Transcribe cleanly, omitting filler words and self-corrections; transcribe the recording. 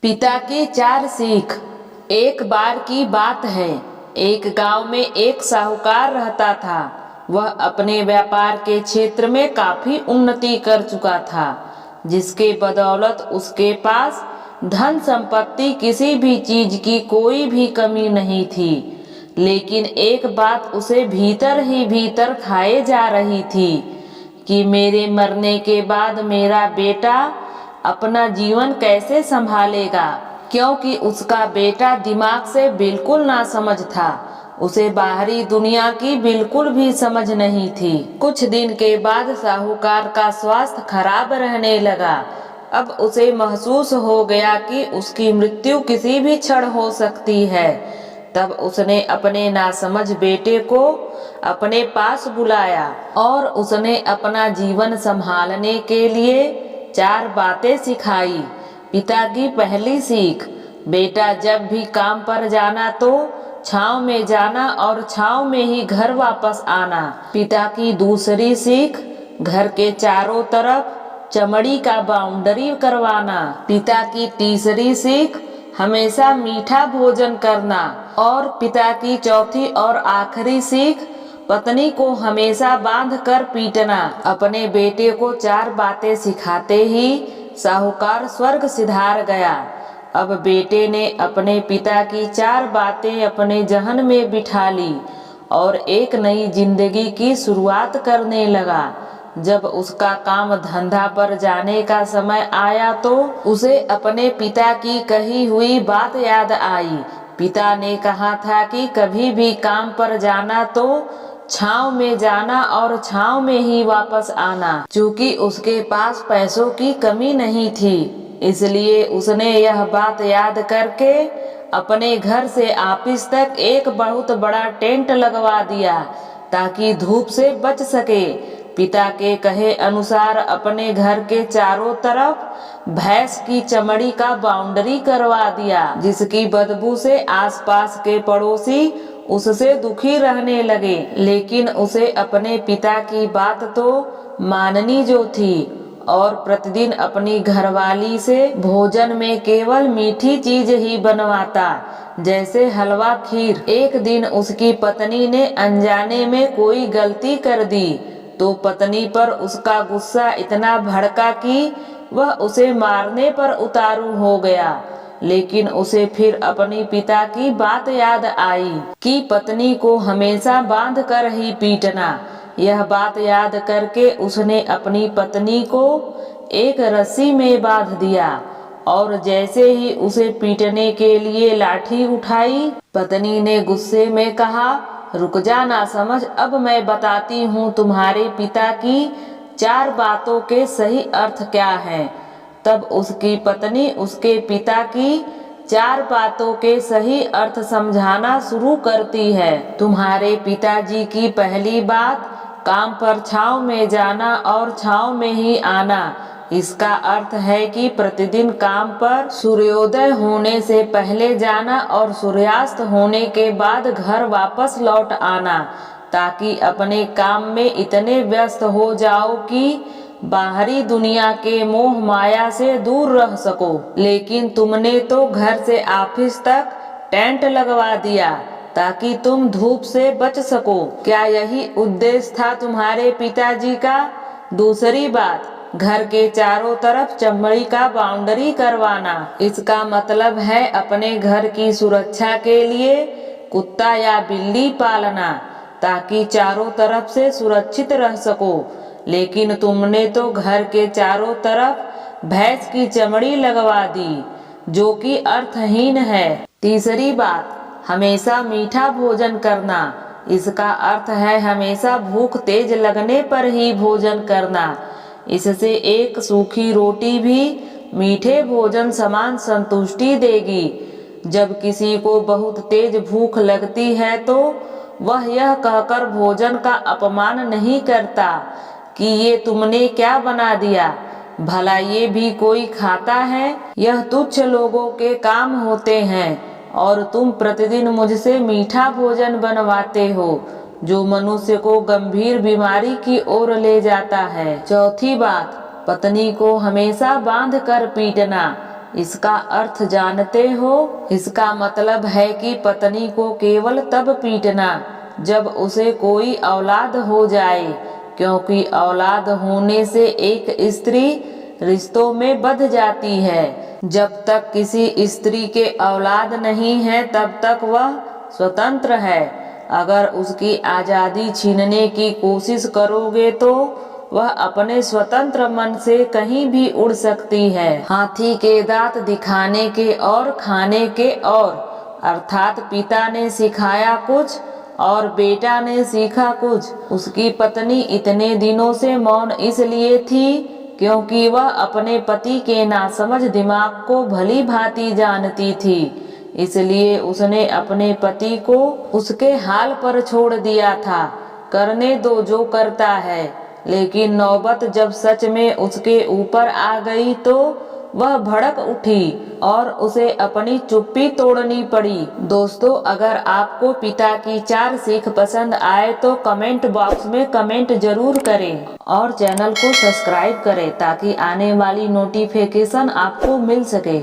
पिता की 4 सीख। एक बार की बात है, एक गांव में एक साहूकार रहता था। वह अपने व्यापार के क्षेत्र में काफी उन्नति कर चुका था, जिसके बदौलत उसके पास धन संपत्ति किसी भी चीज की कोई भी कमी नहीं थी। लेकिन एक बात उसे भीतर ही भीतर खाए जा रही थी कि मेरे मरने के बाद मेरा बेटा अपना जीवन कैसे संभालेगा, क्योंकि उसका बेटा दिमाग से बिल्कुल ना समझ था। उसे बाहरी दुनिया की बिल्कुल भी समझ नहीं थी। कुछ दिन के बाद साहूकार का स्वास्थ्य खराब रहने लगा। अब उसे महसूस हो गया कि उसकी मृत्यु किसी भी क्षण हो सकती है। तब उसने अपने नासमझ बेटे को अपने पास बुलाया और उसने अपना जीवन संभालने के लिए 4 बातें सिखाई। पिता की पहली सीख, बेटा जब भी काम पर जाना तो छांव में जाना और छांव में ही घर वापस आना। पिता की दूसरी सीख, घर के चारों तरफ चमड़ी का बाउंड्री करवाना। पिता की तीसरी सीख, हमेशा मीठा भोजन करना। और पिता की चौथी और आखिरी सीख, पत्नी को हमेशा बांध कर पीटना। अपने बेटे को 4 बातें सिखाते ही साहूकार स्वर्ग सिधार गया। अब बेटे ने अपने पिता की 4 बातें अपने जहन में बिठा ली और एक नई जिंदगी की शुरुआत करने लगा। जब उसका काम धंधा पर जाने का समय आया तो उसे अपने पिता की कही हुई बात याद आई। पिता ने कहा था कि कभी भी काम पर जाना तो छांव में जाना और छांव में ही वापस आना। चूंकि उसके पास पैसों की कमी नहीं थी, इसलिए उसने यह बात याद करके अपने घर से ऑफिस तक एक बहुत बड़ा टेंट लगवा दिया ताकि धूप से बच सके। पिता के कहे अनुसार अपने घर के चारों तरफ भैंस की चमड़ी का बाउंड्री करवा दिया, जिसकी बदबू से आसपास के पड़ोसी उससे दुखी रहने लगे। लेकिन उसे अपने पिता की बात तो माननी जो थी और प्रतिदिन अपनी घरवाली से भोजन में केवल मीठी चीज ही बनवाता, जैसे हलवा खीर। एक दिन उसकी पत्नी ने अनजाने में कोई गलती कर दी तो पत्नी पर उसका गुस्सा इतना भड़का कि वह उसे मारने पर उतारू हो गया। लेकिन उसे फिर अपनी पिता की बात याद आई कि पत्नी को हमेशा बांध कर ही पीटना। यह बात याद करके उसने अपनी पत्नी को एक रस्सी में बांध दिया और जैसे ही उसे पीटने के लिए लाठी उठाई, पत्नी ने गुस्से में कहा, रुक जा नासमझ, अब मैं बताती हूँ तुम्हारे पिता की 4 बातों के सही अर्थ क्या हैं। तब उसकी पत्नी उसके पिता की 4 बातों के सही अर्थ समझाना शुरू करती है। तुम्हारे पिताजी की पहली बात, काम पर छांव में जाना और छांव में ही आना। इसका अर्थ है कि प्रतिदिन काम पर सूर्योदय होने से पहले जाना और सूर्यास्त होने के बाद घर वापस लौट आना, ताकि अपने काम में इतने व्यस्त हो जाओ कि बाहरी दुनिया के मोह माया से दूर रह सको। लेकिन तुमने तो घर से ऑफिस तक टेंट लगवा दिया ताकि तुम धूप से बच सको। क्या यही उद्देश्य था तुम्हारे पिताजी का? दूसरी बात, घर के चारों तरफ चमड़ी का बाउंड्री करवाना। इसका मतलब है अपने घर की सुरक्षा के लिए कुत्ता या बिल्ली पालना ताकि चारों तरफ से सुरक्षित रह सको। लेकिन तुमने तो घर के चारों तरफ भैंस की चमड़ी लगवा दी, जो कि अर्थहीन है। तीसरी बात, हमेशा मीठा भोजन करना। इसका अर्थ है हमेशा भूख तेज लगने पर ही भोजन करना। इससे एक सूखी रोटी भी मीठे भोजन समान संतुष्टि देगी। जब किसी को बहुत तेज भूख लगती है तो वह यह कहकर भोजन का अपमान नहीं करता कि ये तुमने क्या बना दिया, भला ये भी कोई खाता है? यह तुच्छ लोगों के काम होते हैं और तुम प्रतिदिन मुझसे मीठा भोजन बनवाते हो, जो मनुष्य को गंभीर बीमारी की ओर ले जाता है। चौथी बात, पत्नी को हमेशा बांध कर पीटना। इसका अर्थ जानते हो? इसका मतलब है कि पत्नी को केवल तब पीटना जब उसे कोई औलाद हो जाए, क्योंकि औलाद होने से एक स्त्री रिश्तों में बंध जाती है। जब तक किसी स्त्री के औलाद नहीं है तब तक वह स्वतंत्र है। अगर उसकी आज़ादी छीनने की कोशिश करोगे तो वह अपने स्वतंत्र मन से कहीं भी उड़ सकती है। हाथी के दांत दिखाने के और खाने के और, अर्थात पिता ने सिखाया कुछ और बेटा ने सीखा कुछ। उसकी पत्नी इतने दिनों से मौन इसलिए थी क्योंकि वह अपने पति के नासमझ दिमाग को भली भांति जानती थी। इसलिए उसने अपने पति को उसके हाल पर छोड़ दिया था। करने दो जो करता है। लेकिन नौबत जब सच में उसके ऊपर आ गई तो वह भड़क उठी और उसे अपनी चुप्पी तोड़नी पड़ी। दोस्तों, अगर आपको पिता की 4 सीख पसंद आए तो कमेंट बॉक्स में कमेंट जरूर करें और चैनल को सब्सक्राइब करें ताकि आने वाली नोटिफिकेशन आपको मिल सके।